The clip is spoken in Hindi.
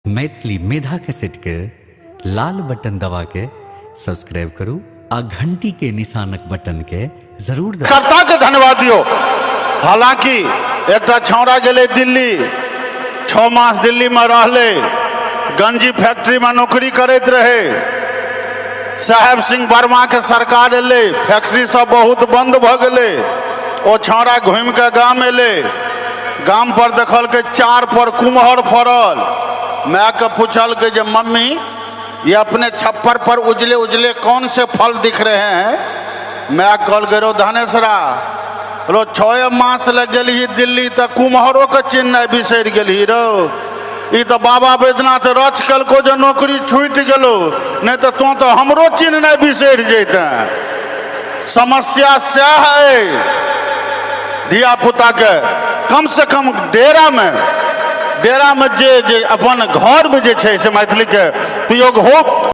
मैथिली मेधा कैसेट के लाल बटन दबा के सब्सक्राइब करू आ घंटी के निशानक बटन के जरूर दबाऊ। कर्ता के धन्यवाद दियो। हालांकि एक छौड़ा गेले दिल्ली, 6 मास दिल्ली में रहले, गंजी फैक्ट्री में नौकरी करते रहे। साहेब सिंह वर्मा के सरकार एले, फैक्ट्री सब बहुत बंद भ गए। ओ छौड़ा घूम के गांव एले, गांव पर देखल के 4 पर कुम्हर फरल। मैं के पूछल के जे मम्मी ये अपने छप्पर पर उजले उजले कौन से फल दिख रहे हैं? मैं कल गए धनेसरा रो 6 मास लग गई दिल्ली तक कुम्हरों के चिन्ह बिसर गई रो। ई तो बाबा बैद्यनाथ रच कल को जो नौकरी छूट गलो, नहीं तो तू तो हमरो चिन्ह नहीं बिसर जेते। समस्या से है धिया पुता के कम से कम डेरा में जे अपन घर में जे छै से मैथिली के प्रयोग हो।